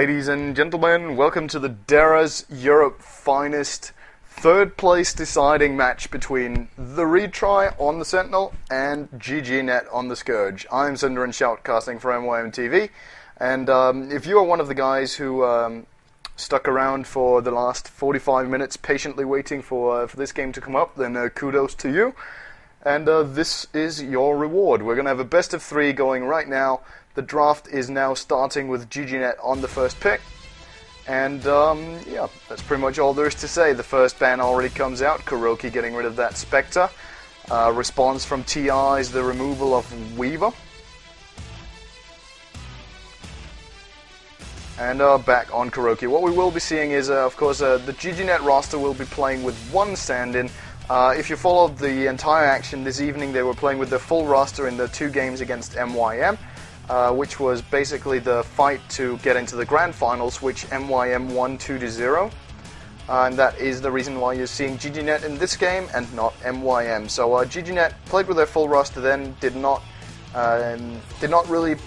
Ladies and gentlemen, welcome to the Dara's Europe Finest third place deciding match between the Retry on the Sentinel and GGnet on the Scourge. I'm Sundar and Shoutcasting for MYM TV, and if you are one of the guys who stuck around for the last 45 minutes patiently waiting for this game to come up, then kudos to you, and this is your reward. We're going to have a best of 3 going right now. The draft is now starting with GGnet on the first pick. And, yeah, that's pretty much all there is to say. The first ban already comes out. Kuroki getting rid of that Spectre. Response from TR is the removal of Weaver. And back on Kuroki. What we will be seeing is, of course, the GGnet roster will be playing with one stand-in. If you followed the entire action this evening, they were playing with their full roster in the 2 games against MYM. Which was basically the fight to get into the grand finals, which MYM won 2-0. And that is the reason why you're seeing GGnet in this game and not MYM. So GGnet played with their full roster then, did not really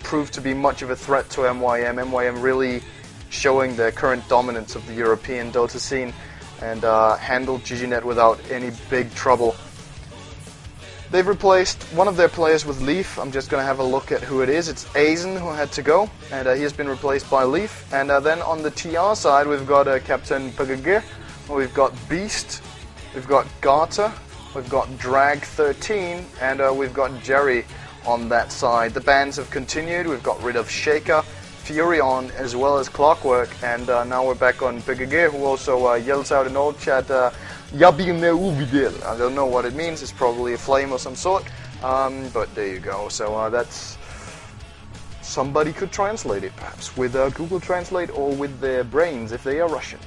prove to be much of a threat to MYM. MYM really showing their current dominance of the European Dota scene and handled GGnet without any big trouble. They've replaced one of their players with Leaf. I'm just going to have a look at who it is. It's Aizen who had to go, and he has been replaced by Leaf. And then on the TR side, we've got Captain Pagagir, we've got Beast, we've got Garter, we've got Drag13, and we've got Jerry on that side. The bans have continued. We've got rid of Shaker, Furion, as well as Clockwork, and now we're back on Pagagir, who also yells out in old chat, I don't know what it means. It's probably a flame or some sort, but there you go. So that's, somebody could translate it perhaps with Google Translate or with their brains if they are Russian.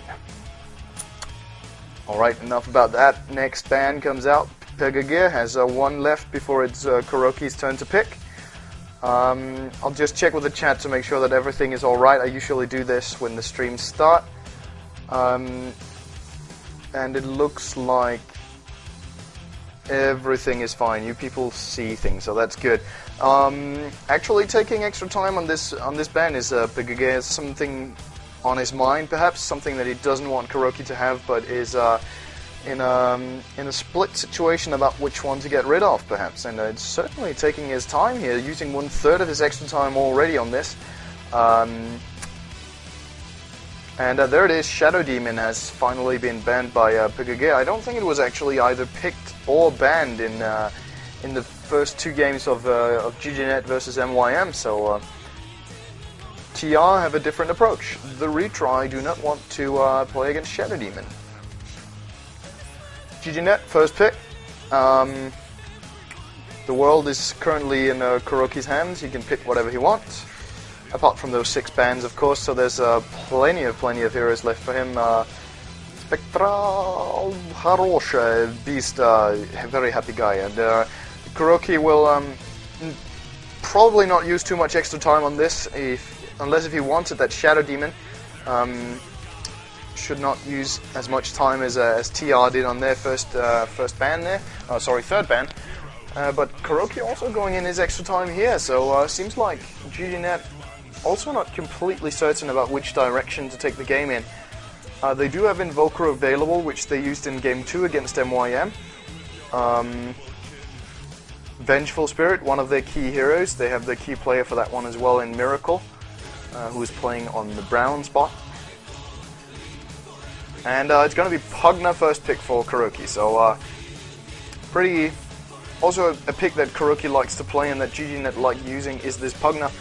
Alright, enough about that. Next ban comes out. Pegagir has 1 left before it's Kuroki's turn to pick. I'll just check with the chat to make sure that everything is alright. I usually do this when the streams start. And it looks like everything is fine. You people see things, so that's good. Actually, taking extra time on this ban is Pagagir has something on his mind, perhaps something that he doesn't want Kuroki to have, but is in a split situation about which one to get rid of, perhaps. And it's certainly taking his time here, using 1/3 of his extra time already on this. And there it is, Shadow Demon has finally been banned by Pagagir. I don't think it was actually either picked or banned in the first 2 games of GGnet versus MYM, so TR have a different approach. The Retry do not want to play against Shadow Demon. GGnet, first pick. The world is currently in Kuroki's hands. He can pick whatever he wants. Apart from those 6 bans, of course, so there's plenty of heroes left for him. Spectral Harosha, Beast, very happy guy, and Kuroki will probably not use too much extra time on this, unless if he wanted that Shadow Demon. Should not use as much time as TR did on their first ban there. Oh, sorry, third ban. But Kuroki also going in his extra time here, so seems like GGnet also not completely certain about which direction to take the game in. They do have Invoker available, which they used in Game 2 against MYM. Vengeful Spirit, one of their key heroes. They have the key player for that one as well in Miracle, who is playing on the brown spot. And it's going to be Pugna first pick for Kuroki, so pretty... Also a pick that Kuroki likes to play and that GGnet like using is this Pugna.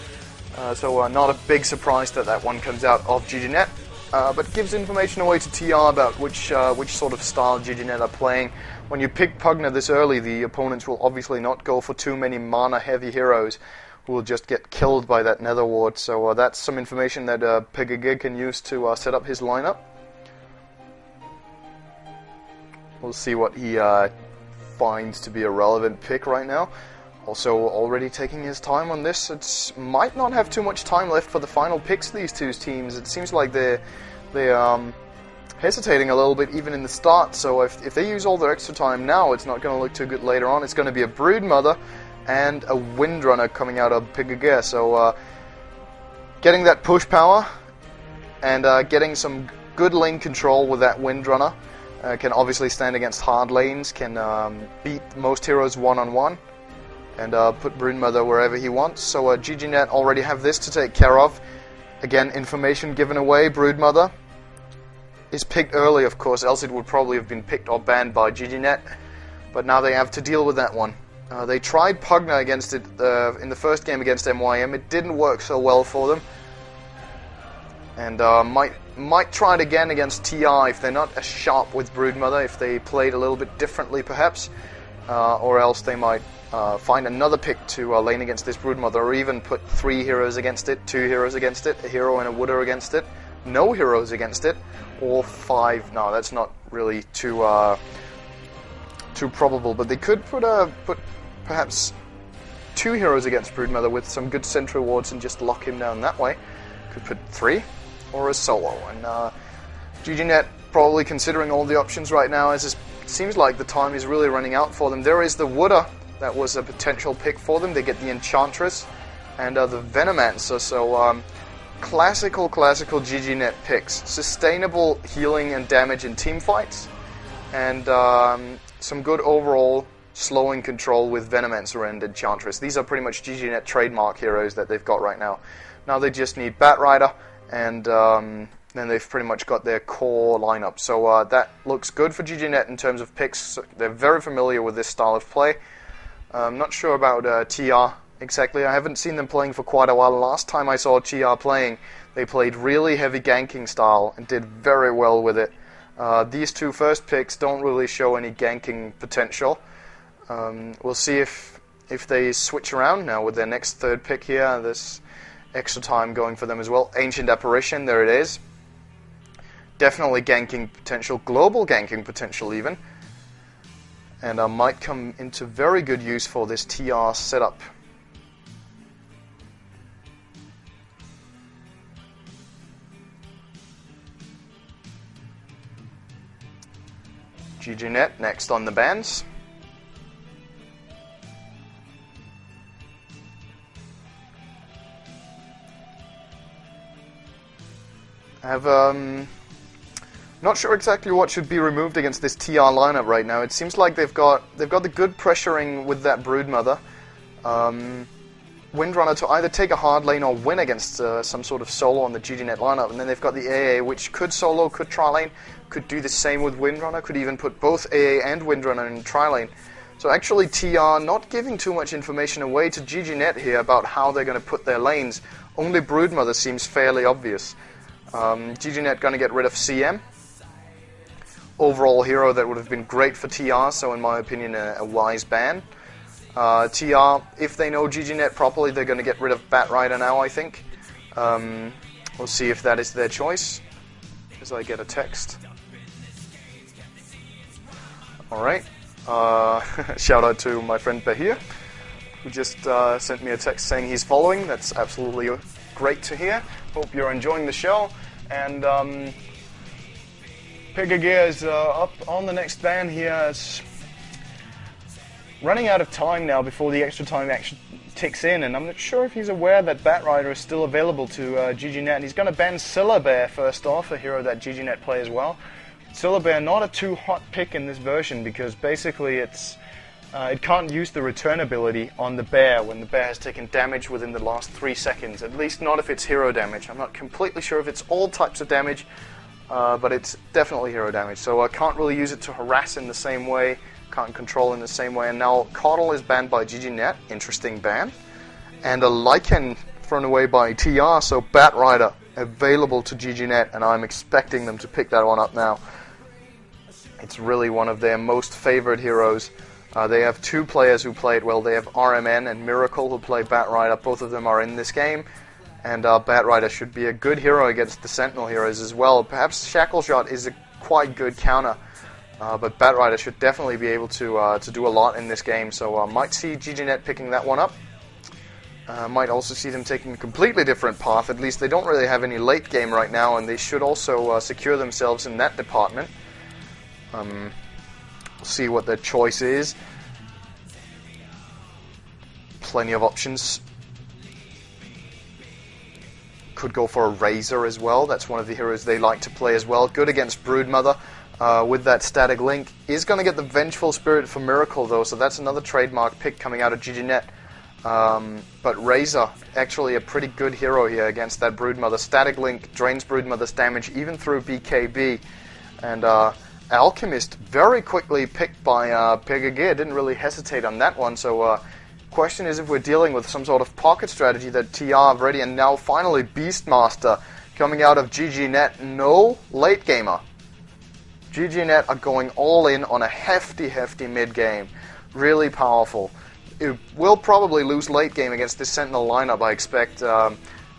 So not a big surprise that that one comes out of GGnet, but gives information away to TR about which sort of style GGnet are playing. When you pick Pugna this early, the opponents will obviously not go for too many mana-heavy heroes who will just get killed by that Nether Ward. So that's some information that Pagagir can use to set up his lineup. We'll see what he finds to be a relevant pick right now. Also, already taking his time on this. It might not have too much time left for the final picks of these 2 teams. It seems like they're hesitating a little bit even in the start. So if they use all their extra time now, it's not going to look too good later on. It's going to be a Broodmother and a Windrunner coming out of Pagagir. So getting that push power and getting some good lane control with that Windrunner. Can obviously stand against hard lanes, can beat most heroes one-on-one, and put Broodmother wherever he wants. So GGnet already have this to take care of. Again, information given away. Broodmother is picked early, of course, else it would probably have been picked or banned by GGnet. But now they have to deal with that one. They tried Pugna against it in the first game against MYM. It didn't work so well for them. And might try it again against TR if they're not as sharp with Broodmother, if they played a little bit differently perhaps. Or else they might find another pick to lane against this Broodmother, or even put 3 heroes against it, 2 heroes against it, a hero and a wooder against it, no heroes against it, or 5. No, that's not really too probable, but they could put perhaps 2 heroes against Broodmother with some good sentry wards and just lock him down that way. Could put 3, or a solo. And GGnet probably considering all the options right now, as it seems like the time is really running out for them. There is the Wooder, that was a potential pick for them. They get the Enchantress and the Venomancer, so classical GGnet picks. Sustainable healing and damage in team fights, and some good overall slowing control with Venomancer and Enchantress. These are pretty much GGnet trademark heroes that they've got right now. Now they just need Batrider, and then they've pretty much got their core lineup. So that looks good for GGnet in terms of picks. They're very familiar with this style of play. I'm not sure about TR exactly. I haven't seen them playing for quite a while. Last time I saw TR playing, they played really heavy ganking style and did very well with it. These 2 first picks don't really show any ganking potential. We'll see if they switch around now with their next 3rd pick here. There's extra time going for them as well. Ancient Apparition, there it is. Definitely ganking potential, global ganking potential even. And might come into very good use for this TR setup. GGnet next on the bans. I have not sure exactly what should be removed against this TR lineup right now. It seems like they've got the good pressuring with that Broodmother. Windrunner to either take a hard lane or win against some sort of solo on the GGnet lineup, and then they've got the AA, which could solo, could tri-lane, could do the same with Windrunner, could even put both AA and Windrunner in tri-lane. So actually TR not giving too much information away to GGnet here about how they're going to put their lanes. Only Broodmother seems fairly obvious. GGnet going to get rid of CM. Overall hero that would have been great for TR, so in my opinion a wise ban. TR, if they know GGnet properly, they're going to get rid of Batrider now, I think. We'll see if that is their choice, as I get a text. Alright, shout out to my friend Bahir, who just sent me a text saying he's following. That's absolutely great to hear. Hope you're enjoying the show, and Pigagear is up on the next ban here. It's running out of time now before the extra time actually ticks in, and I'm not sure if he's aware that Batrider is still available to GGnet. He's going to ban Syllabear first off, a hero that GGnet play as well. Syllabear not a too hot pick in this version, because basically it can't use the return ability on the bear when the bear has taken damage within the last 3 seconds, at least not if it's hero damage. I'm not completely sure if it's all types of damage, but it's definitely hero damage, so I can't really use it to harass in the same way, can't control in the same way. And now Coddle is banned by GGnet, interesting ban, and a Lycan thrown away by TR, so Batrider available to GGnet, and I'm expecting them to pick that one up now. It's really one of their most favored heroes. They have 2 players who play it well. They have RMN and Miracle who play Batrider. Both of them are in this game, and Batrider should be a good hero against the Sentinel heroes as well. Perhaps Shackleshot is a quite good counter, but Batrider should definitely be able to do a lot in this game, so might see GGnet picking that one up. Might also see them taking a completely different path. At least they don't really have any late game right now, and they should also secure themselves in that department. We'll see what their choice is. Plenty of options. could go for a Razor as well. That's one of the heroes they like to play as well. Good against Broodmother with that static link. Is going to get the Vengeful Spirit for Miracle though, so that's another trademark pick coming out of GGnet. But Razor, actually a pretty good hero here against that Broodmother. Static link drains Broodmother's damage even through BKB. And Alchemist very quickly picked by Pegagir. Didn't really hesitate on that one, so question is if we're dealing with some sort of pocket strategy that TR have ready. And now finally Beastmaster coming out of GGnet. No late gamer. GGnet are going all in on a hefty mid game. Really powerful. It will probably lose late game against this Sentinel lineup, I expect.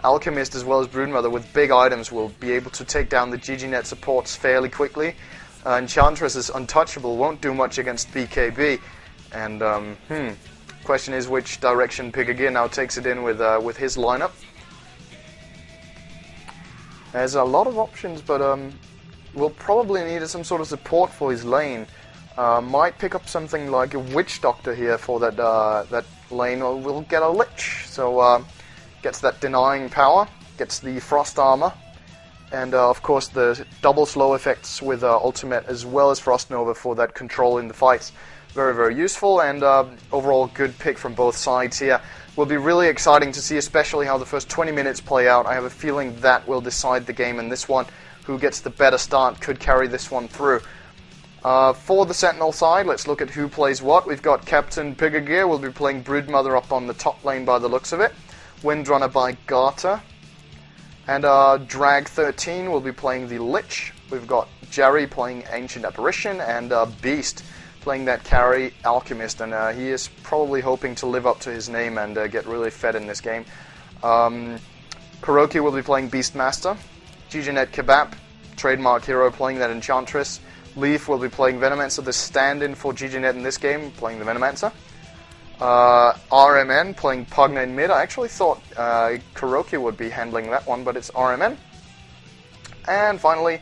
Alchemist as well as Broodmother with big items will be able to take down the GGnet supports fairly quickly. Enchantress is untouchable, won't do much against BKB. And question is which direction Pigagir now takes it in with his lineup. There's a lot of options, but will probably need some sort of support for his lane. Might pick up something like a Witch Doctor here for that lane, or we'll get a Lich. So gets that denying power, gets the Frost Armor, and of course the double slow effects with Ultimate as well as Frost Nova for that control in the fights. Very useful, and overall good pick from both sides here. Will be really exciting to see, especially how the first 20 minutes play out. I have a feeling that will decide the game in this one. Who gets the better start could carry this one through. For the Sentinel side, let's look at who plays what. We've got Captain Pigagir will be playing Broodmother up on the top lane by the looks of it. Windrunner by Garter. And Drag 13 will be playing the Lich. We've got Jerry playing Ancient Apparition, and Beast playing that carry Alchemist. And he is probably hoping to live up to his name and get really fed in this game. Kuroki will be playing Beastmaster. GGnet Kebab, trademark hero, playing that Enchantress. Leaf will be playing Venomancer, the stand-in for GGnet in this game, playing the Venomancer. RMN playing Pugna in mid. I actually thought Kuroki would be handling that one, but it's RMN. And finally,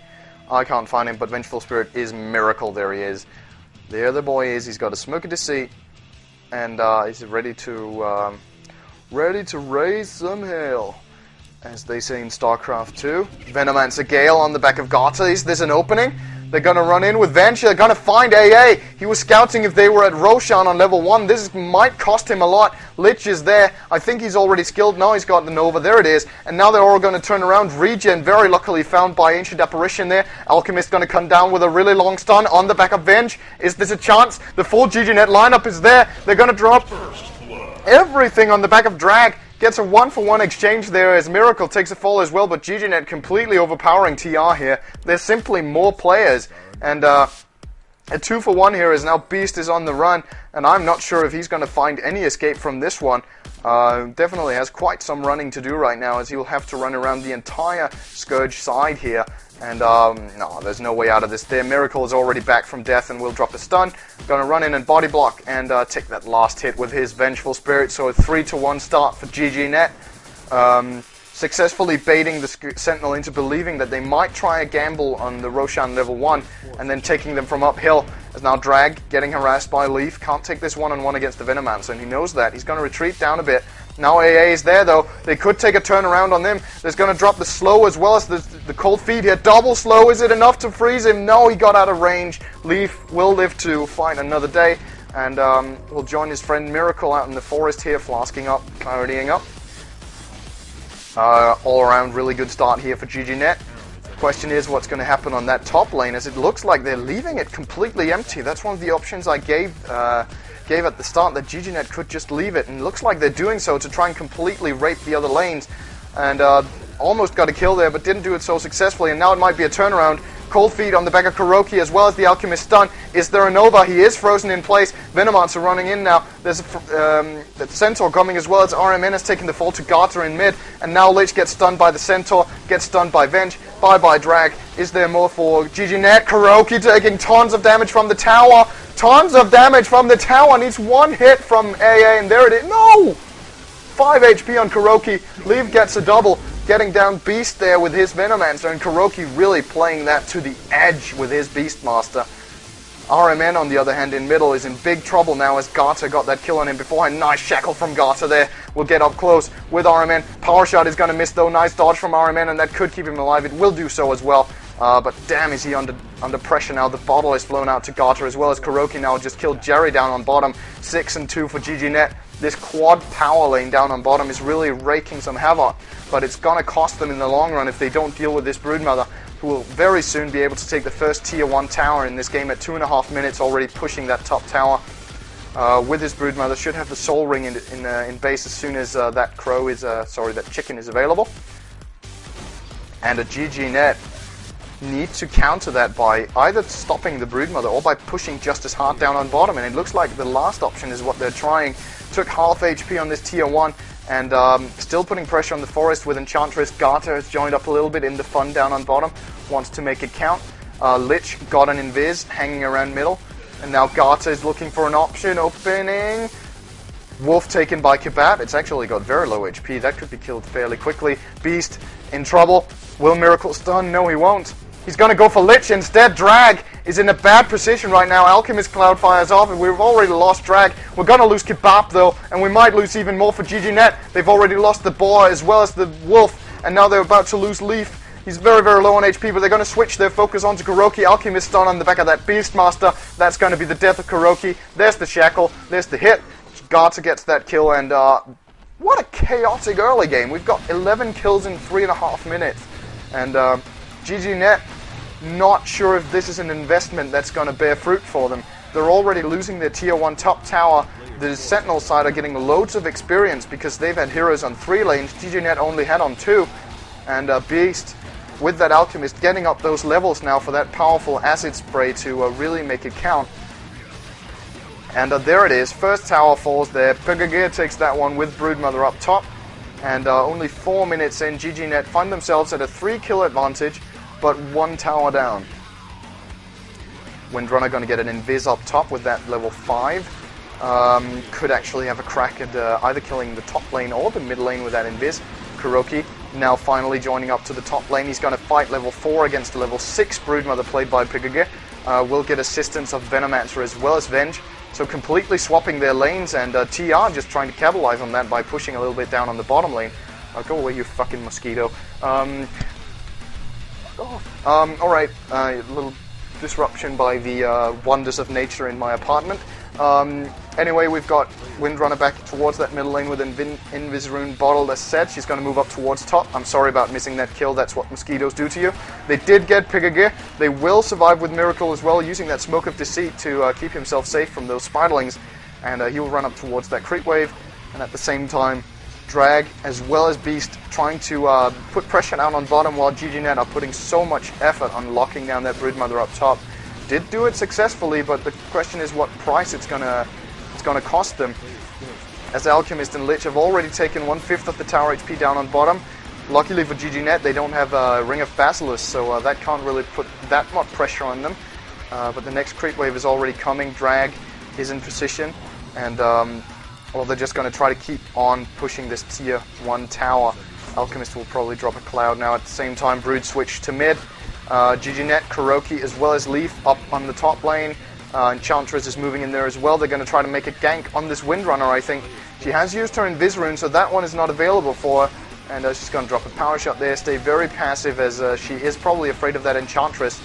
I can't find him, but Vengeful Spirit is Miracle. There he is. There the boy is. He's got a Smoke of Deceit, and he's ready to raise some hell, as they say in StarCraft 2. Venomancer Gale on the back of Garter. There's an opening. They're going to run in with Venge. They're going to find AA. He was scouting if they were at Roshan on level 1. This might cost him a lot. Lich is there. I think he's already skilled. Now he's got the Nova. There it is. And now they're all going to turn around. Regen, very luckily found by Ancient Apparition there. Alchemist going to come down with a really long stun on the back of Venge. Is this a chance? The full GGnet lineup is there. They're going to drop everything on the back of Drag. Gets a 1-for-1 exchange there as Miracle takes a fall as well, but GGnet completely overpowering TR here. There's simply more players, and a 2-for-1 here is now Beast is on the run, and I'm not sure if he's going to find any escape from this one. Definitely has quite some running to do right now, as he will have to run around the entire Scourge side here. And no, there's no way out of this there. Miracle is already back from death and will drop a stun. Gonna run in and body block and take that last hit with his Vengeful Spirit. So a 3-1 start for GGnet. Successfully baiting the Sentinel into believing that they might try a gamble on the Roshan level 1 and then taking them from uphill. As now Drag getting harassed by Leaf. Can't take this one-on-one against the Venomancer, and he knows that. He's going to retreat down a bit. Now AA is there though. They could take a turnaround on them. There's going to drop the slow as well as the cold feet here. Double slow. Is it enough to freeze him? No, he got out of range. Leaf will live to fight another day, and will join his friend Miracle out in the forest here, flasking up, claritying up. All around really good start here for GGnet. Question is what's going to happen on that top lane, as it looks like they're leaving it completely empty. That's one of the options I gave at the start, that GGnet could just leave it, and it looks like they're doing so to try and completely rape the other lanes, and almost got a kill there but didn't do it so successfully, and now it might be a turnaround. Cold Feet on the back of Kuroki as well as the Alchemist stun. Is there a Nova? He is frozen in place. Venomancer running in now. There's a Centaur coming as well as RMN has taken the fall to Garter in mid, and now Lich gets stunned by the Centaur, gets stunned by Venge. Bye-bye Drag. Is there more for GGnet? Kuroki taking tons of damage from the tower. Tons of damage from the tower. Needs one hit from AA, and there it is. No! 5 HP on Kuroki. Leaf gets a double. Getting down Beast there with his Venomancer, and Kuroki really playing that to the edge with his Beastmaster. RMN, on the other hand, in middle is in big trouble now as Garter got that kill on him beforehand. Nice shackle from Garter there. We'll get up close with RMN. Power shot is going to miss though. Nice dodge from RMN, and that could keep him alive. It will do so as well. But damn, is he under pressure now. The bottle is flown out to Garter as well as KuroKy now just killed Jerry down on bottom. 6-2 for GGnet. This quad power lane down on bottom is really raking some havoc, but it's going to cost them in the long run if they don't deal with this Broodmother, who will very soon be able to take the first Tier 1 tower in this game at 2.5 minutes, already pushing that top tower. With his Broodmother, should have the Soul Ring in base as soon as that chicken is available. And a GGnet need to counter that by either stopping the Broodmother or by pushing just as hard down on bottom, and it looks like the last option is what they're trying. Took half HP on this Tier 1, and still putting pressure on the Forest with Enchantress. Garter has joined up a little bit in the fun down on bottom, wants to make it count. Lich got an Invis hanging around middle, and now Garter is looking for an option, opening. Wolf taken by Kabat. It's actually got very low HP, that could be killed fairly quickly. Beast in trouble. Will Miracle stun? No, he won't. He's going to go for Lich instead. Drag is in a bad position right now. Alchemist Cloudfire's off, and we've already lost Drag. We're going to lose Kebab though, and we might lose even more for GGnet. They've already lost the Boar as well as the Wolf, and now they're about to lose Leaf. He's very, very low on HP, but they're going to switch their focus onto KuroKy. Alchemist stun on the back of that Beastmaster. That's going to be the death of KuroKy. There's the shackle. There's the hit. Garter gets that kill, and what a chaotic early game. We've got 11 kills in 3.5 minutes, and GGnet, not sure if this is an investment that's going to bear fruit for them. They're already losing their Tier 1 top tower. The Sentinel side are getting loads of experience because they've had heroes on 3 lanes. GGnet only had on 2. And Beast, with that Alchemist, getting up those levels now for that powerful acid spray to really make it count. And there it is. First tower falls there. PGG takes that one with Broodmother up top. And only 4 minutes in, GGnet find themselves at a 3-kill advantage, but 1 tower down. Windrunner going to get an Invis up top with that level 5. Could actually have a crack at either killing the top lane or the mid lane with that Invis. KuroKy now finally joining up to the top lane. He's going to fight level 4 against a level 6 Broodmother played by PGG. Will get assistance of Venomancer as well as Venge. So completely swapping their lanes, and TR just trying to capitalize on that by pushing a little bit down on the bottom lane. Go away, you fucking mosquito. Alright, a little disruption by the wonders of nature in my apartment. Anyway, we've got Windrunner back towards that middle lane with Invis Rune bottled as said. She's going to move up towards top. I'm sorry about missing that kill. That's what mosquitoes do to you. They did get PGG. They will survive with Miracle as well, using that Smoke of Deceit to keep himself safe from those Spiderlings. And he will run up towards that creep wave. And at the same time, Drag as well as Beast trying to put pressure down on bottom, while GGnet are putting so much effort on locking down that Broodmother up top. Did do it successfully, but the question is what price it's gonna cost them. As Alchemist and Lich have already taken 1/5 of the tower HP down on bottom. Luckily for GGnet, they don't have a Ring of Basilisk, so that can't really put that much pressure on them. But the next creep wave is already coming. Drag is in position, and well, they're just going to try to keep on pushing this Tier 1 tower. Alchemist will probably drop a cloud now. At the same time, Brood switch to mid. GGnet, KuroKy, as well as Leaf up on the top lane. Enchantress is moving in there as well. They're going to try to make a gank on this Windrunner, I think. She has used her Invis Rune, so that one is not available for her. And she's going to drop a power shot there. Stay very passive, as she is probably afraid of that Enchantress.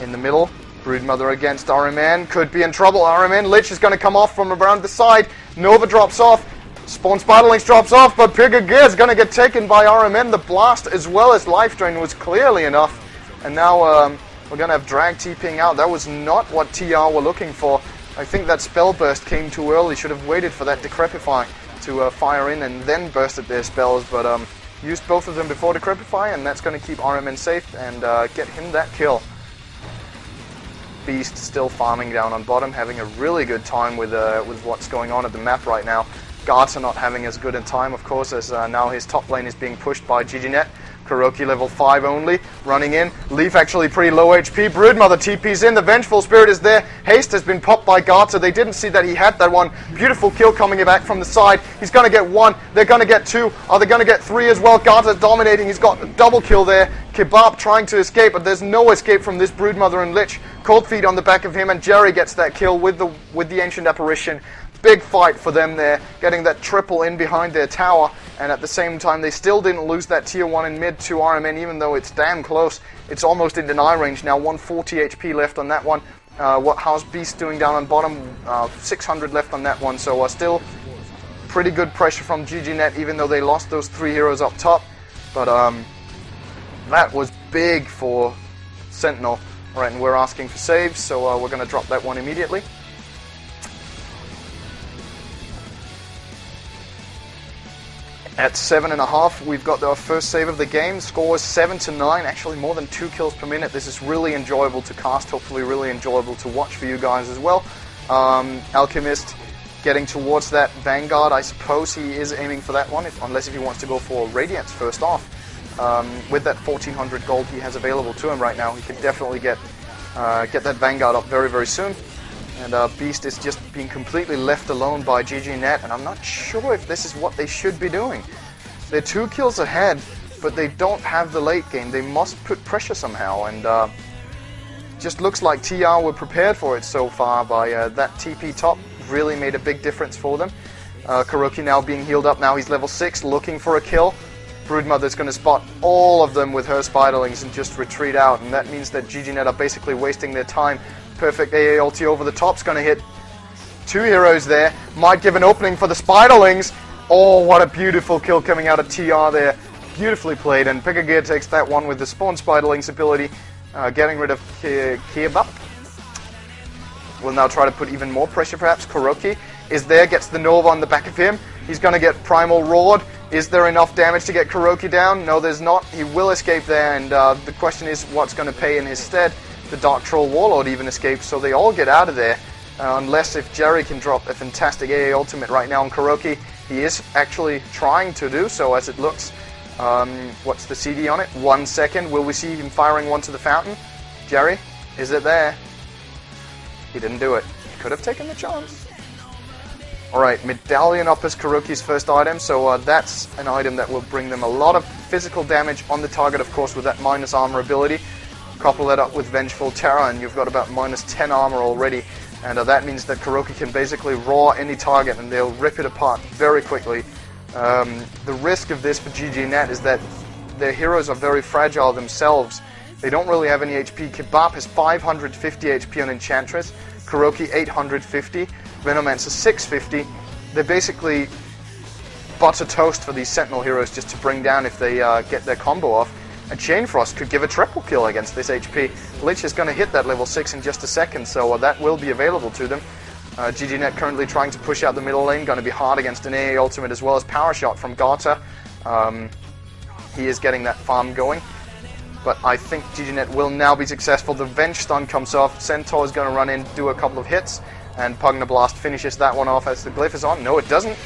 In the middle, Broodmother against RMN. Could be in trouble. RMN, Lich is going to come off from around the side. Nova drops off. Spawn Spiderlings drops off, but PGG is going to get taken by RMN. The blast as well as Life Drain was clearly enough. And now we're going to have Drag TPing out. That was not what TR were looking for. I think that spell burst came too early. Should have waited for that Decrepify to fire in and then bursted their spells. But used both of them before Decrepify, and that's going to keep RMN safe and get him that kill. Beast still farming down on bottom, having a really good time with what's going on at the map right now. Garter not having as good a time, of course, as now his top lane is being pushed by GGnet. Kuroki level 5 only, running in. Leaf actually pretty low HP. Broodmother TP's in. The Vengeful Spirit is there. Haste has been popped by Garter. They didn't see that he had that one. Beautiful kill coming back from the side. He's going to get 1. They're going to get 2. Are they going to get 3 as well? Garter dominating. He's got a double kill there. Kebab trying to escape, but there's no escape from this Broodmother and Lich. Cold Feet on the back of him, and Jerry gets that kill with the Ancient Apparition. Big fight for them there, getting that triple in behind their tower, and at the same time they still didn't lose that tier 1 in mid to RMN, even though it's damn close. It's almost in deny range now, 140 HP left on that one. How's Beast doing down on bottom? 600 left on that one, so still pretty good pressure from GGnet, even though they lost those 3 heroes up top. But that was big for Sentinel. Alright, and we're asking for saves, so we're going to drop that one immediately. At 7.5, we've got our first save of the game. Score is 7-9, actually more than 2 kills per minute. This is really enjoyable to cast, hopefully really enjoyable to watch for you guys as well. Alchemist getting towards that Vanguard. I suppose he is aiming for that one, unless if he wants to go for Radiance first off. With that 1400 gold he has available to him right now, he can definitely get that Vanguard up very, very soon. And Beast is just being completely left alone by GGnet, and I'm not sure if this is what they should be doing. They're 2 kills ahead, but they don't have the late game. They must put pressure somehow, and just looks like TR were prepared for it so far by that TP top. Really made a big difference for them. Kuroki now being healed up. Now he's level 6, looking for a kill. Broodmother's going to spot all of them with her Spiderlings and just retreat out, and that means that GGnet are basically wasting their time. Perfect AA ulti over the top's going to hit 2 heroes there. Might give an opening for the Spiderlings. Oh, what a beautiful kill coming out of TR there. Beautifully played, and Picagear takes that one with the Spawn Spiderlings ability, getting rid of Kebab. We'll now try to put even more pressure perhaps. Kuroki is there, gets the Nova on the back of him. He's going to get Primal Roared. Is there enough damage to get Kuroki down? No, there's not. He will escape there, and the question is what's going to pay in his stead. The Dark Troll Warlord even escapes, so they all get out of there. Unless if Jerry can drop a fantastic AA ultimate right now on Kuroki. He is actually trying to do so as it looks. What's the CD on it? 1 second. Will we see him firing one to the fountain? Jerry, is it there? He didn't do it. He could have taken the chance. Alright, Medallion up as Kuroki's first item, so that's an item that will bring them a lot of physical damage on the target, of course, with that minus armor ability. Couple that up with Vengeful Terror, and you've got about minus 10 armor already, and that means that Kuroki can basically raw any target and they'll rip it apart very quickly. The risk of this for GGnet is that their heroes are very fragile themselves. They don't really have any HP. Kebab has 550 HP on Enchantress, Kuroki 850, Venomancer 650. They're basically butter toast for these Sentinel heroes just to bring down if they get their combo off. And Chainfrost could give a triple kill against this HP. Lich is going to hit that level 6 in just a second, so that will be available to them. GGnet currently trying to push out the middle lane, going to be hard against an AA ultimate as well as Power Shot from Garter. He is getting that farm going, but I think GGnet will now be successful. The Venge stun comes off, Centaur is going to run in, do a couple of hits, and Pugna Blast finishes that one off as the glyph is on. No, it doesn't.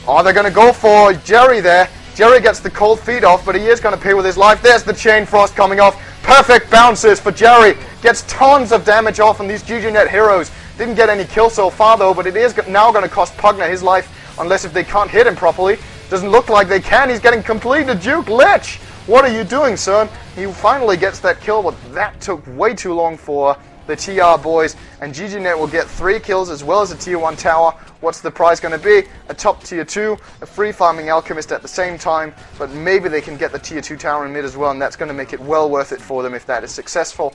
Oh, they're going to go for Jerry there. Jerry gets the Cold Feet off, but he is going to pay with his life. There's the Chain Frost coming off. Perfect bounces for Jerry. Gets tons of damage off on these GGnet heroes. Didn't get any kills so far though, but it is now going to cost Pugna his life, unless if they can't hit him properly. Doesn't look like they can. He's getting completed. Duke Lich, what are you doing, son? He finally gets that kill, but that took way too long for the TR boys, and GGnet will get 3 kills as well as a tier 1 tower. What's the prize going to be? A top tier 2, a free farming Alchemist at the same time, but maybe they can get the tier 2 tower in mid as well, and that's going to make it well worth it for them if that is successful.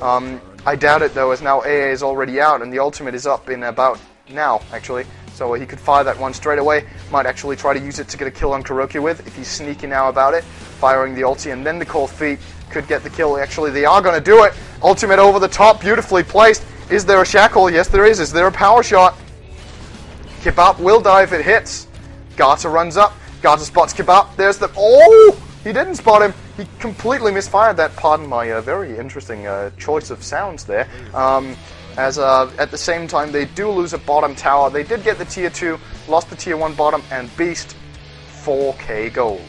I doubt it though, as now AA is already out and the ultimate is up in about now actually, so he could fire that one straight away. Might actually try to use it to get a kill on Kuroki with, if he's sneaky now about it, firing the ulti, and then the Cold Feet could get the kill. Actually, they are going to do it. Ultimate over the top, beautifully placed. Is there a shackle? Yes, there is. Is there a power shot? Kebab will die if it hits. Garter runs up. Garter spots Kebab. There's the... Oh! He didn't spot him. He completely misfired that. Pardon my very interesting choice of sounds there. At the same time, they do lose a bottom tower. They did get the tier 2, lost the tier 1 bottom, and Beast 4k gold.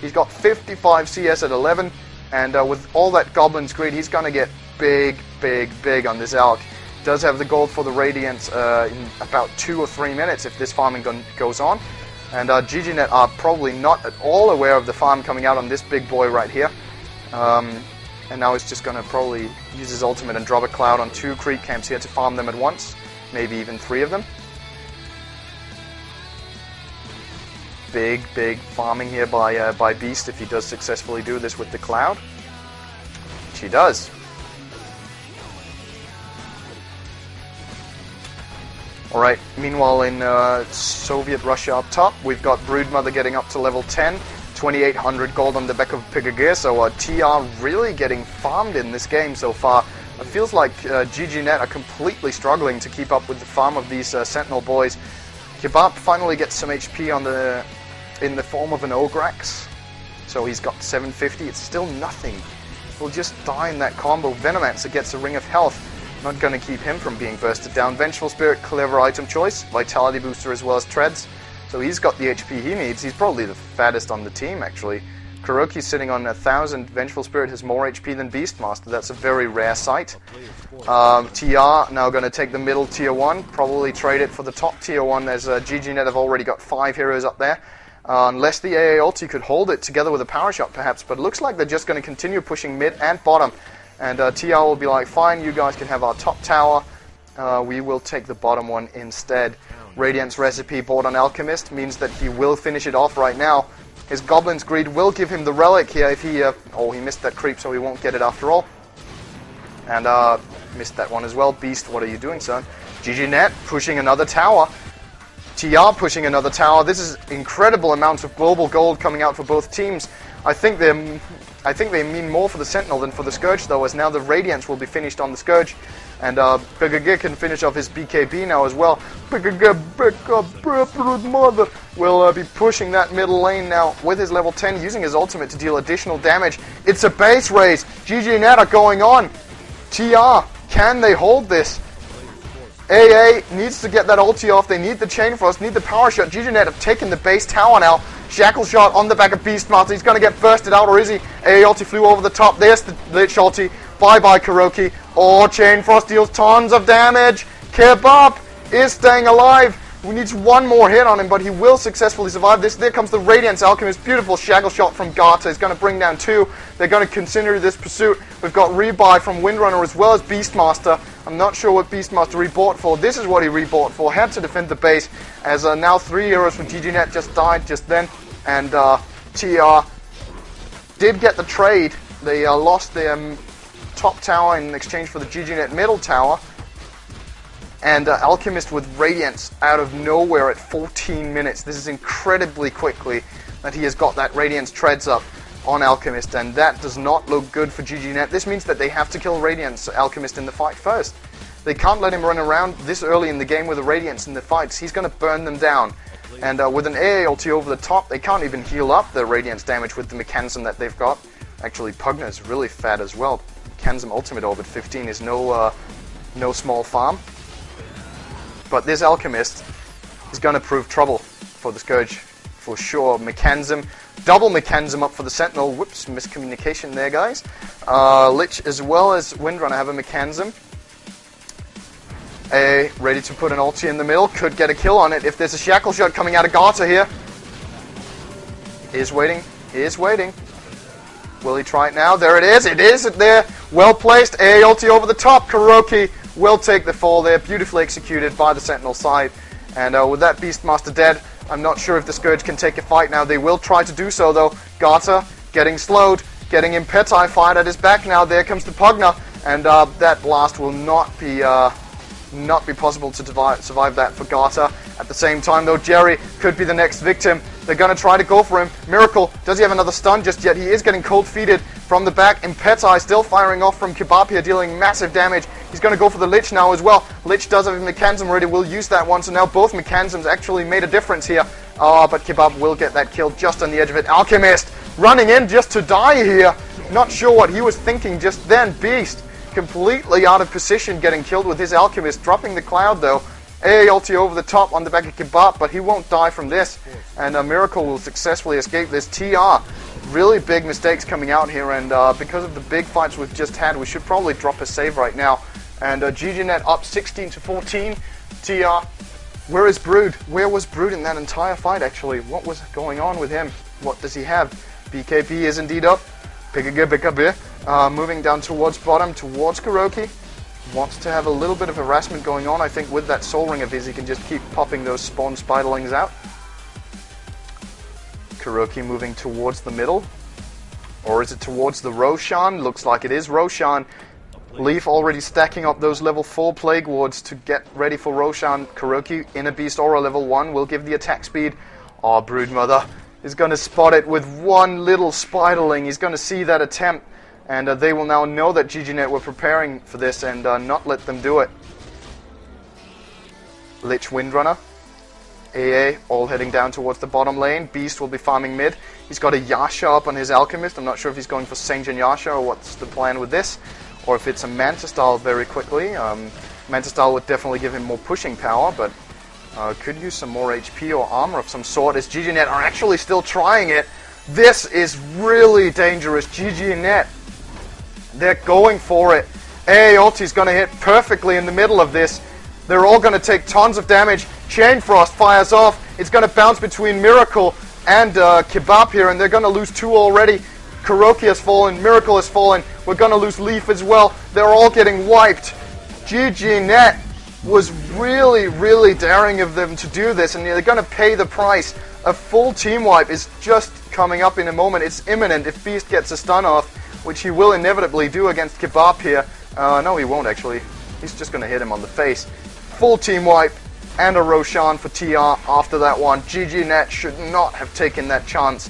He's got 55 CS at 11, and with all that Goblin's Greed, he's going to get big, big, big on this Alk. Does have the gold for the Radiant in about 2 or 3 minutes if this farming goes on. And GGnet are probably not at all aware of the farm coming out on this big boy right here. And now he's just going to probably use his ultimate and drop a cloud on 2 creep camps here to farm them at once. Maybe even 3 of them. Big, big farming here by Beast if he does successfully do this with the cloud. Which he does. Alright, meanwhile in Soviet Russia up top, we've got Broodmother getting up to level 10, 2800 gold on the back of Pigagir, so TR really getting farmed in this game so far. It feels like GGnet are completely struggling to keep up with the farm of these Sentinel boys. Kebab finally gets some HP on in the form of an Ograx, so he's got 750, it's still nothing. He'll just die in that combo. Venomancer gets a Ring of Health. Not going to keep him from being bursted down. Vengeful Spirit, clever item choice. Vitality booster as well as treads. So he's got the HP he needs. He's probably the fattest on the team, actually. Kuroki's sitting on 1000. Vengeful Spirit has more HP than Beastmaster. That's a very rare sight. TR now going to take the middle tier 1. Probably trade it for the top tier 1 as GGnet have already got 5 heroes up there. Unless the AA ulti could hold it together with a power shot perhaps. But it looks like they're just going to continue pushing mid and bottom. And TR will be like, fine, you guys can have our top tower. We will take the bottom one instead. Radiant's recipe bought on Alchemist means that he will finish it off right now. His Goblin's Greed will give him the relic here if he... oh, he missed that creep, so he won't get it after all. And missed that one as well. Beast, what are you doing, son? GGnet pushing another tower. TR pushing another tower. This is incredible amounts of global gold coming out for both teams. I think they mean more for the Sentinel than for the Scourge, though, as now the Radiance will be finished on the Scourge. And Pigagir can finish off his BKB now as well. Pigagir, Broodmother, will be pushing that middle lane now with his level 10, using his ultimate to deal additional damage. It's a base raise. GGnet are going on. TR, can they hold this? AA needs to get that ulti off. They need the Chain Frost, need the power shot. GGnet have taken the base tower now. Shackle shot on the back of Beastmaster. He's going to get bursted out, or is he? AA ulti flew over the top. There's the Lich ulti. Bye-bye, Kuroki. Oh, Chain Frost deals tons of damage. Kebab is staying alive. We need one more hit on him, but he will successfully survive this. There comes the Radiance Alchemist. Beautiful Shackle shot from Garta. He's going to bring down 2. They're going to consider this pursuit. We've got rebuy from Windrunner as well as Beastmaster. I'm not sure what Beastmaster rebought for. This is what he rebought for. Had to defend the base, as now 3 heroes from GGnet just died just then. And TR did get the trade. They lost their top tower in exchange for the GGnet middle tower. And Alchemist with Radiance out of nowhere at 14 minutes. This is incredibly quickly that he has got that Radiance treads up on Alchemist, and that does not look good for GGnet. This means that they have to kill Radiance Alchemist in the fight first. They can't let him run around this early in the game with a Radiance in the fights. He's going to burn them down. And with an AA ulti over the top, they can't even heal up the Radiance damage with the mechanism that they've got. Actually, Pugna is really fat as well. Mechanism Ultimate Orbit 15 is no small farm. But this Alchemist is going to prove trouble for the Scourge, for sure. Mechanism, double Mechanism up for the Sentinel. Whoops, miscommunication there, guys. Lich as well as Windrunner have a Mechanism. Ready to put an ulti in the middle. Could get a kill on it if there's a Shackle Shot coming out of Garta here. He is waiting. He is waiting. Will he try it now? There it is. It is there. Well placed. AA ulti over the top. Kuroki will take the fall there. Beautifully executed by the Sentinel side. And with that Beastmaster dead, I'm not sure if the Scourge can take a fight now. They will try to do so, though. Garta getting slowed. Getting Impetai fired at his back now. There comes the Pugna. And that blast will not be possible to survive that for Garta. At the same time, though, Jerry could be the next victim. They're going to try to go for him. Miracle, does he have another stun just yet? He is getting cold-feeted from the back. Impetai still firing off from Kebab here, dealing massive damage. He's going to go for the Lich now as well. Lich does have a mechanism ready. We'll use that one. So now both mechanisms actually made a difference here. But Kebab will get that kill just on the edge of it. Alchemist running in just to die here. Not sure what he was thinking just then. Beast completely out of position, getting killed with his Alchemist. Dropping the cloud though. AA ulti over the top on the back of Kebab, but he won't die from this. And Miracle will successfully escape this. TR really big mistakes coming out here, and because of the big fights we've just had, we should probably drop a save right now. And GGnet up 16-14. TR, where is Brood? Where was Brood in that entire fight, actually? What was going on with him? What does he have? BKB is indeed up. BKB, moving down towards bottom, towards Kuroki. Wants to have a little bit of harassment going on. I think with that Soul Ring of his, he can just keep popping those spawn spiderlings out. Kuroki moving towards the middle. Or is it towards the Roshan? Looks like it is Roshan. Leaf already stacking up those level 4 Plague Wards to get ready for Roshan. Kuroki, Inner Beast Aura level 1 will give the attack speed. Oh, Broodmother is going to spot it with one little spiderling. He's going to see that attempt, and they will now know that GGnet were preparing for this and not let them do it. Lich Windrunner. AA all heading down towards the bottom lane. Beast will be farming mid. He's got a Yasha up on his Alchemist. I'm not sure if he's going for Sange and Yasha or what's the plan with this, or if it's a Manta style very quickly. Manta style would definitely give him more pushing power, but could use some more HP or armor of some sort, as GGnet are actually still trying it. This is really dangerous. GGnet, they're going for it. AA ulti's going to hit perfectly in the middle of this. They're all going to take tons of damage. Chain Frost fires off. It's going to bounce between Miracle and Kebab here, and they're going to lose 2 already. Kuroki has fallen, Miracle has fallen. We're going to lose Leaf as well. They're all getting wiped. GGnet was really, really daring of them to do this, and they're going to pay the price. A full team wipe is just coming up in a moment. It's imminent if Beast gets a stun off, which he will inevitably do against Kebab here. No, he won't actually. He's just going to hit him on the face. Full team wipe and a Roshan for TR after that one. GGnet should not have taken that chance.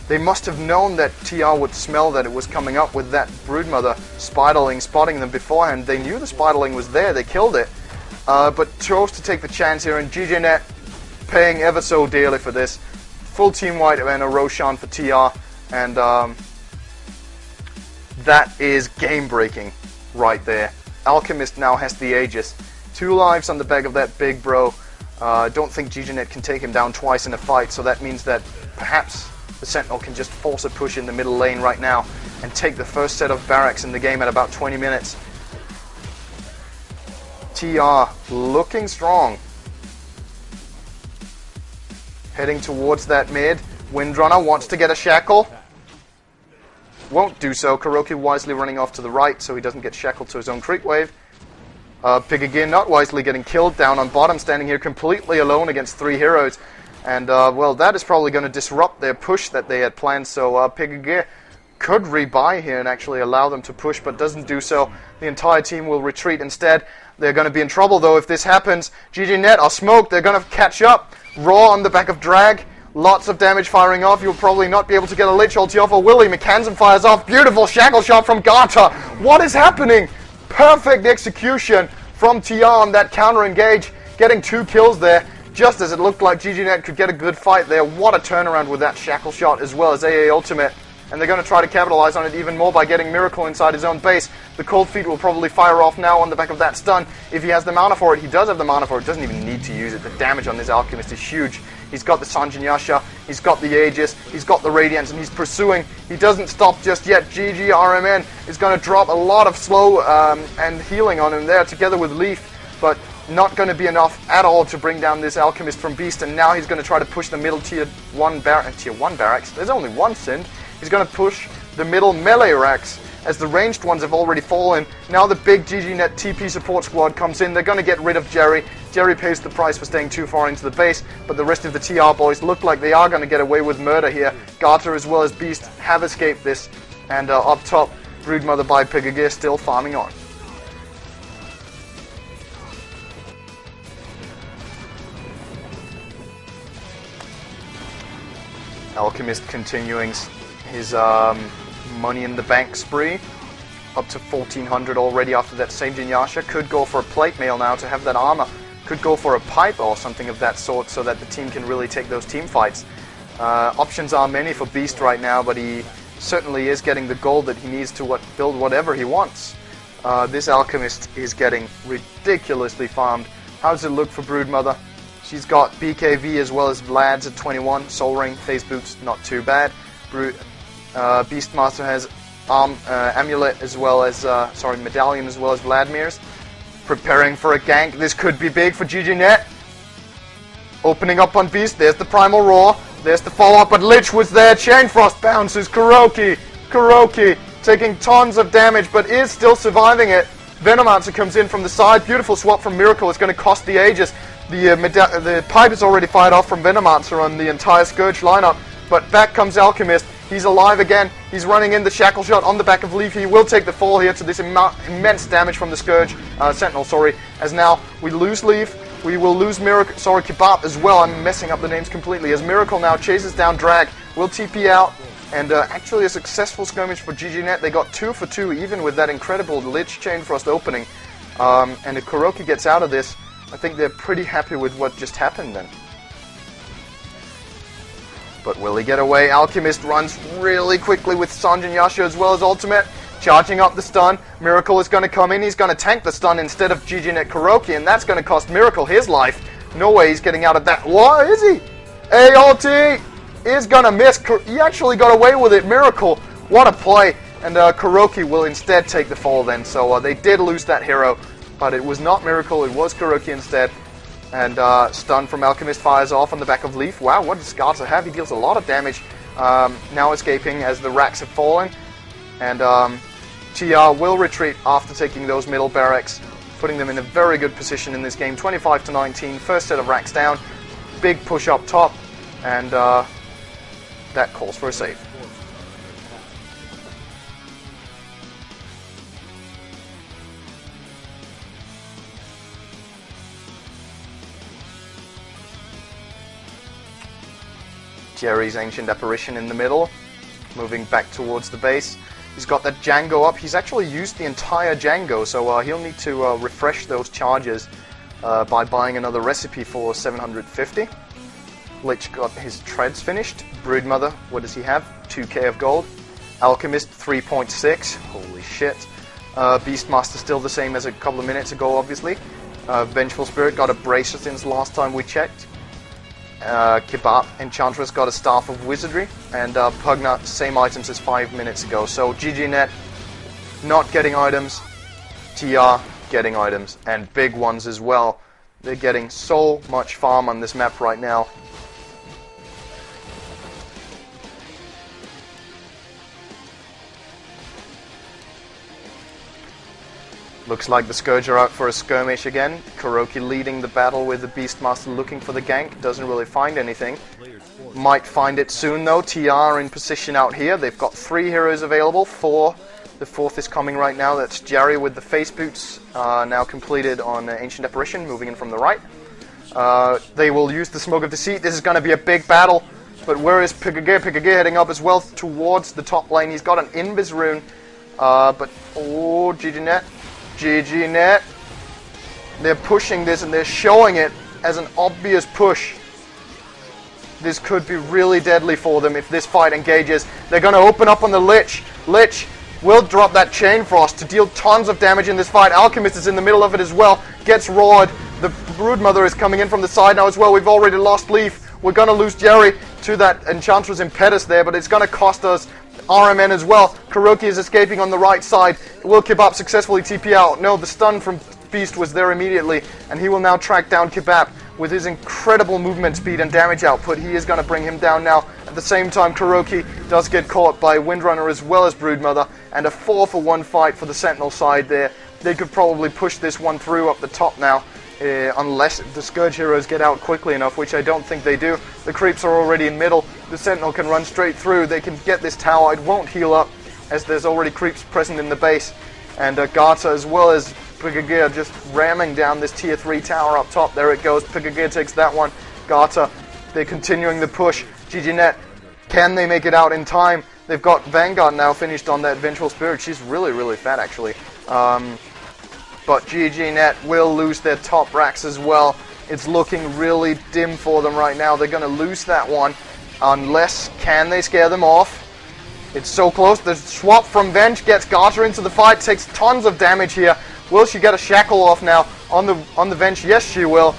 They must have known that TR would smell that it was coming up with that Broodmother Spiderling spotting them beforehand. They knew the Spiderling was there, they killed it, but chose to take the chance here, and GGnet paying ever so dearly for this. Full team white and a Roshan for TR, and that is game breaking right there. Alchemist now has the Aegis. 2 lives on the back of that big bro. I don't think GGnet can take him down twice in a fight, so that means that perhaps the Sentinel can just force a push in the middle lane right now and take the first set of barracks in the game at about 20 minutes. TR looking strong. Heading towards that mid. Windrunner wants to get a shackle. Won't do so. Kuroki wisely running off to the right so he doesn't get shackled to his own creep wave. Pig again not wisely getting killed down on bottom, standing here completely alone against 3 heroes. And, well, that is probably going to disrupt their push that they had planned, so Pig again could rebuy here and actually allow them to push, but doesn't do so. The entire team will retreat instead. They're going to be in trouble, though, if this happens. GGnet are smoked. They're going to catch up. Raw on the back of Drag. Lots of damage firing off. You'll probably not be able to get a Lich ulti off of Willy. McCanson fires off. Beautiful shackle shot from Garter. What is happening? Perfect execution from TR on that counter engage. Getting 2 kills there. Just as it looked like GGnet could get a good fight there. What a turnaround with that shackle shot as well as AA ultimate. And they're going to try to capitalize on it even more by getting Miracle inside his own base. The Cold Feet will probably fire off now on the back of that stun. If he has the mana for it, he does have the mana for it. Doesn't even need to use it. The damage on this Alchemist is huge. He's got the Sanjin Yasha, he's got the Aegis, he's got the Radiance, and he's pursuing. He doesn't stop just yet. GG RMN is going to drop a lot of slow and healing on him there together with Leaf, but not going to be enough at all to bring down this Alchemist from Beast, and now he's going to try to push the middle tier 1 barracks. There's only one Sind. He's going to push the middle melee racks as the ranged ones have already fallen. Now the big GGnet TP support squad comes in. They're going to get rid of Jerry. Jerry pays the price for staying too far into the base, but the rest of the TR boys look like they are going to get away with murder here. Garter as well as Beast have escaped this, and up top, Broodmother by Pigagir still farming on. Alchemist continuing his money in the bank spree, up to 1400 already after that Sanjin Yasha. Could go for a plate mail now to have that armor. Could go for a pipe or something of that sort so that the team can really take those team fights. Options are many for Beast right now, but he certainly is getting the gold that he needs to build whatever he wants. This Alchemist is getting ridiculously farmed. How does it look for Broodmother? She's got BKV as well as Lads at 21, Soul Ring, Phase Boots, not too bad. Beastmaster has amulet as well as, medallion as well as Vladimir's. Preparing for a gank. This could be big for GGnet. Opening up on Beast. There's the Primal Roar. There's the follow-up, but Lich was there. Chain Frost bounces. Kuroki taking tons of damage, but is still surviving it. Venomancer comes in from the side. Beautiful swap from Miracle. It's going to cost the Aegis. The pipe is already fired off from Venomancer on the entire Scourge lineup, but back comes Alchemist. He's alive again. He's running in the Shackle Shot on the back of Leaf. He will take the fall here to this immense damage from the Scourge, Sentinel, as now we lose Leaf. We will lose Kebab as well. I'm messing up the names completely. As Miracle now chases down Drag, will TP out, and actually a successful skirmish for GGnet. They got 2 for 2, even with that incredible Lich Chain Frost opening. And if Kuroki gets out of this, I think they're pretty happy with what just happened then. But will he get away? Alchemist runs really quickly with Sanjin Yasha as well as ultimate. Charging up the stun. Miracle is going to come in. He's going to tank the stun instead of GGnet Kuroki, and that's going to cost Miracle his life. No way he's getting out of that. What is he? AOT is going to miss. He actually got away with it. Miracle. What a play. And Kuroki will instead take the fall then. So they did lose that hero, but it was not Miracle. It was Kuroki instead. And stun from Alchemist fires off on the back of Leaf. Wow, what does Garza have? He deals a lot of damage. Now escaping as the racks have fallen. And TR will retreat after taking those middle barracks, putting them in a very good position in this game. 25 to 19, first set of racks down. Big push up top. And that calls for a save. Jerry's Ancient Apparition in the middle, moving back towards the base. He's got that Django up. He's actually used the entire Django, so he'll need to refresh those charges by buying another recipe for 750. Lich got his treads finished. Broodmother, what does he have? 2k of gold. Alchemist, 3.6. Holy shit. Beastmaster still the same as a couple of minutes ago, obviously. Vengeful Spirit got a bracer since last time we checked. Kebab, Enchantress got a Staff of Wizardry, and Pugna, same items as 5 minutes ago. So GGnet not getting items, TR getting items, and big ones as well. They're getting so much farm on this map right now. Looks like the Scourge are out for a skirmish again. Kuroki leading the battle with the Beastmaster looking for the gank. Doesn't really find anything. Might find it soon though. TR in position out here. They've got 3 heroes available. 4. The 4th is coming right now. That's Jerry with the face boots. Now completed on Ancient Apparition. Moving in from the right. They will use the Smoke of Deceit. This is going to be a big battle. But where is Pigagir? Pigagir heading up as well towards the top lane. He's got an Invis rune. But, oh, GGnet. GGnet. They're pushing this and they're showing it as an obvious push. This could be really deadly for them if this fight engages. They're going to open up on the Lich. Lich will drop that Chain Frost to deal tons of damage in this fight. Alchemist is in the middle of it as well. Gets roared. The Broodmother is coming in from the side now as well. We've already lost Leaf. We're going to lose Jerry to that Enchantress Impetus there, but it's going to cost us RMN as well. Kuroki is escaping on the right side. Will Kebab successfully TP out? No, the stun from Beast was there immediately, and he will now track down Kebab with his incredible movement speed and damage output. He is going to bring him down now. At the same time, Kuroki does get caught by Windrunner as well as Broodmother, and a 4-for-1 fight for the Sentinel side there. They could probably push this one through up the top now, unless the Scourge heroes get out quickly enough, which I don't think they do. The creeps are already in middle. The Sentinel can run straight through. They can get this tower. It won't heal up, as there's already creeps present in the base. And Garza as well as Pigagir just ramming down this tier 3 tower up top. There it goes. Pigagir takes that one. Garza, they're continuing the push. GGnet, can they make it out in time? They've got Vanguard now finished on that Vengeful Spirit. She's really, really fat, actually. But GGnet will lose their top racks as well. It's looking really dim for them right now. They're going to lose that one. Unless, can they scare them off? It's so close. The swap from Venge gets Garter into the fight. Takes tons of damage here. Will she get a shackle off now on the Venge? Yes, she will.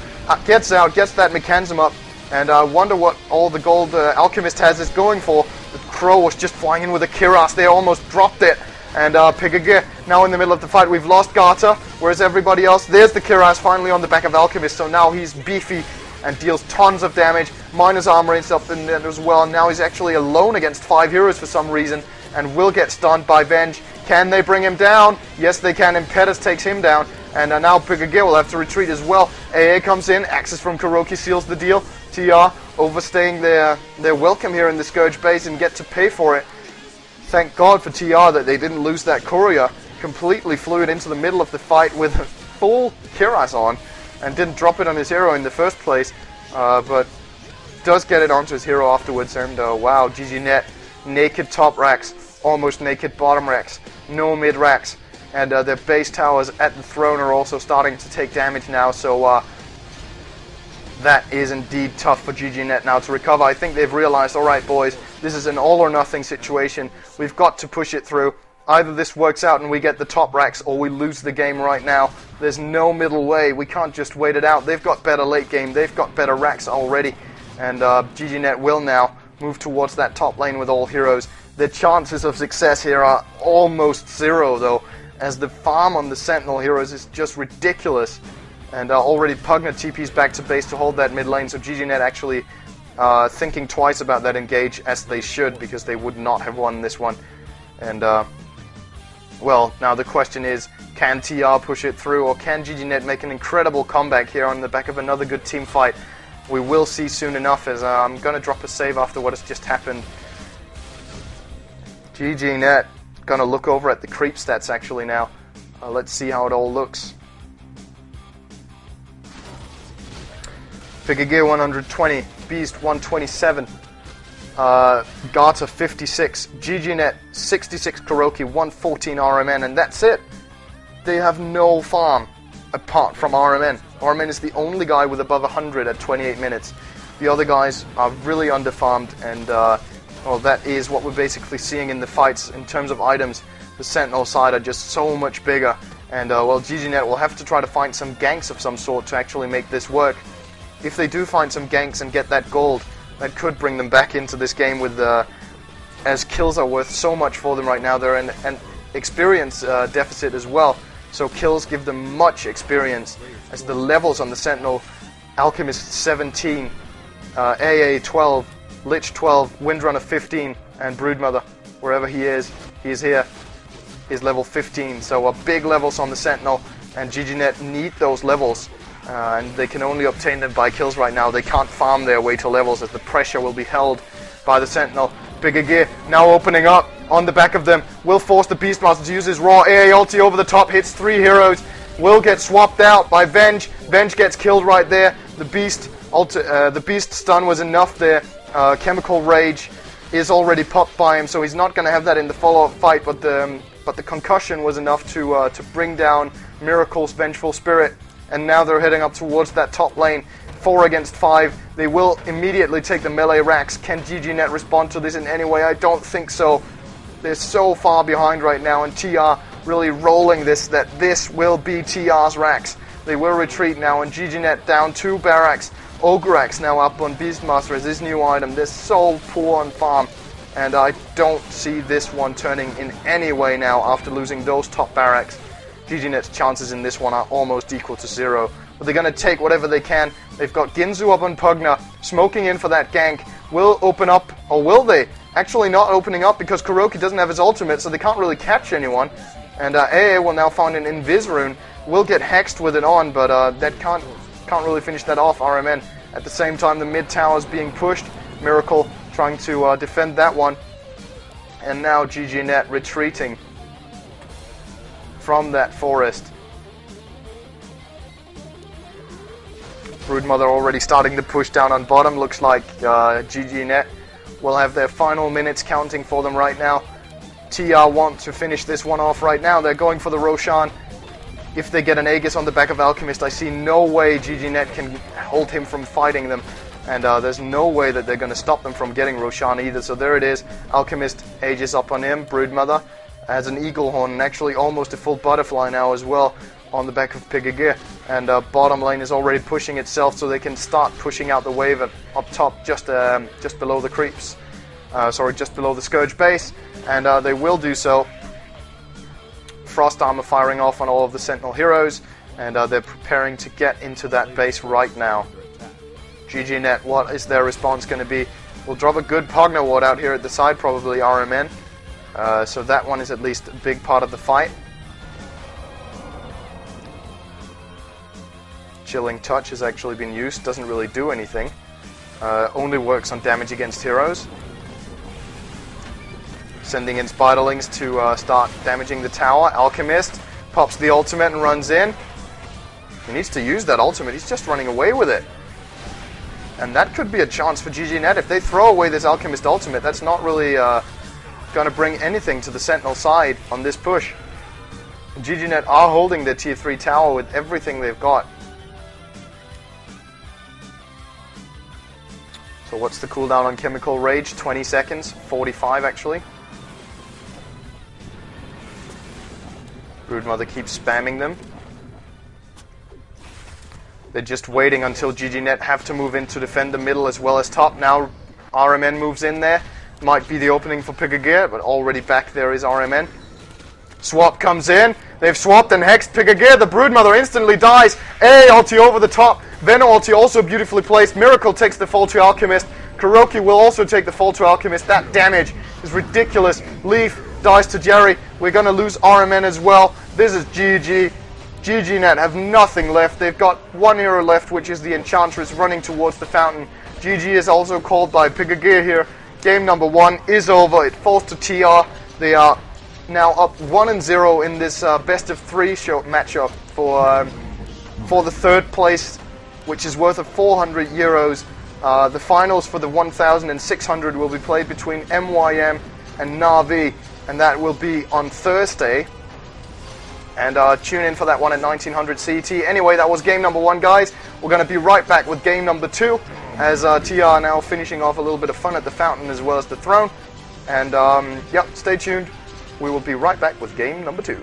Gets out, gets that mechanism up. And I wonder what all the gold Alchemist has is going for. The Crow was just flying in with a Kiras. They almost dropped it. And Pigagir now in the middle of the fight. We've lost Garter, whereas everybody else, there's the Kiras finally on the back of Alchemist. So now he's beefy and deals tons of damage. Minus armor and stuff in there as well. Now he's actually alone against 5 heroes for some reason and will get stunned by Venge. Can they bring him down? Yes, they can. Impetus takes him down. And now Pigagir will have to retreat as well. AA comes in. Axis from Kuroki seals the deal. TR overstaying their welcome here in the Scourge base and get to pay for it. Thank God for TR that they didn't lose that courier. Completely flew it into the middle of the fight with full Kiras on and didn't drop it on his hero in the first place. But does get it onto his hero afterwards. And wow, GGnet, naked top racks, almost naked bottom racks, no mid racks. And their base towers at the throne are also starting to take damage now. So that is indeed tough for GGnet now to recover. I think they've realized, alright boys, this is an all or nothing situation. We've got to push it through. Either this works out and we get the top racks, or we lose the game right now. There's no middle way. We can't just wait it out. They've got better late game. They've got better racks already. And GGnet will now move towards that top lane with all heroes. The chances of success here are almost zero though, as the farm on the Sentinel heroes is just ridiculous. And already Pugna TP's back to base to hold that mid lane, so GGnet actually thinking twice about that engage, as they should, because they would not have won this one. And well, now the question is, can TR push it through, or can GGnet make an incredible comeback here on the back of another good team fight? We will see soon enough, as I'm going to drop a save after what has just happened. GGnet going to look over at the creep stats actually now. Let's see how it all looks. Pigagir 120, Beast 127, Garter 56, GGnet 66 Kuroki, 114 RMN, and that's it. They have no farm apart from RMN. RMN is the only guy with above 100 at 28 minutes. The other guys are really underfarmed, and well, that is what we're basically seeing in the fights in terms of items. The Sentinel side are just so much bigger, and well, GGnet will have to try to find some ganks of some sort to actually make this work. If they do find some ganks and get that gold, that could bring them back into this game with, as kills are worth so much for them right now. They're in an experience deficit as well, so kills give them much experience, as the levels on the Sentinel, Alchemist 17, AA 12, Lich 12, Windrunner 15, and Broodmother, wherever he is here, is level 15, so big levels on the Sentinel, and GGnet need those levels. And they can only obtain them by kills right now. They can't farm their way to levels, as the pressure will be held by the Sentinel. Pigagir now opening up on the back of them. Will force the Beastmaster to use his raw AA ulti over the top. Hits 3 heroes. Will get swapped out by Venge. Venge gets killed right there. The Beast stun was enough there. Chemical Rage is already popped by him, so he's not going to have that in the follow-up fight. But the concussion was enough to bring down Miracle's Vengeful Spirit. And now they're heading up towards that top lane. 4 against 5. They will immediately take the melee racks. Can GGnet respond to this in any way? I don't think so. They're so far behind right now, and TR really rolling this, that this will be TR's racks. They will retreat now, and GGnet down 2 barracks. Ogreax now up on Beastmaster as his new item. They're so poor on farm, and I don't see this one turning in any way now after losing those top barracks. GGnet's chances in this one are almost equal to 0. But they're going to take whatever they can. They've got Ginzu up on Pugna, smoking in for that gank. Will open up, or will they? Actually not opening up, because Kuroki doesn't have his ultimate, so they can't really catch anyone. And AA will now find an Invis rune. Will get hexed with it on, but that can't really finish that off, RMN. At the same time, the mid tower is being pushed. Miracle trying to defend that one. And now GGnet retreating from that forest. Broodmother already starting to push down on bottom. Looks like GGnet will have their final minutes counting for them right now. TR want to finish this one off right now. They're going for the Roshan. If they get an Aegis on the back of Alchemist, I see no way GGnet can hold him from fighting them. And there's no way that they're going to stop them from getting Roshan either. So there it is. Alchemist, Aegis up on him. Broodmother has an Eagle Horn, and actually almost a full Butterfly now as well on the back of Pigagir. And bottom lane is already pushing itself, so they can start pushing out the wave up top, just below the creeps. sorry, just below the Scourge base, and they will do so. Frost Armor firing off on all of the Sentinel heroes, and they're preparing to get into that base right now. GGnet, what is their response going to be? We'll drop a good Pogna Ward out here at the side, probably RMN. So that one is at least a big part of the fight. Chilling Touch has actually been used, doesn't really do anything. Only works on damage against heroes. Sending in Spiderlings to start damaging the tower. Alchemist pops the ultimate and runs in. He needs to use that ultimate, he's just running away with it. And that could be a chance for GGnet. If they throw away this Alchemist ultimate, that's not really going to bring anything to the Sentinel side on this push. GGnet are holding their tier 3 tower with everything they've got. So what's the cooldown on Chemical Rage? 20 seconds, 45 actually. Broodmother keeps spamming them. They're just waiting until GGnet have to move in to defend the middle as well as top. Now RMN moves in there. Might be the opening for Pigagir, but already back there is RMN. Swap comes in. They've swapped and hexed Pigagir. The Broodmother instantly dies. A ulti over the top. Venom ulti also beautifully placed. Miracle takes the fall to Alchemist. Kuroki will also take the fall to Alchemist. That damage is ridiculous. Leaf dies to Jerry. We're going to lose RMN as well. This is GG. GGnet have nothing left. They've got one hero left, which is the Enchantress running towards the fountain. GG is also called by Pigagir here. Game number 1 is over. It falls to TR. They are now up 1-0 in this best of 3 matchup for the third place, which is worth of 400 euros. The finals for the 1,600 will be played between MYM and Na'Vi, and that will be on Thursday. And tune in for that one at 1900 CET. Anyway, that was game number 1, guys. We're going to be right back with game number 2, as TR are now finishing off a little bit of fun at the fountain as well as the throne. And, yep, stay tuned. We will be right back with game number 2.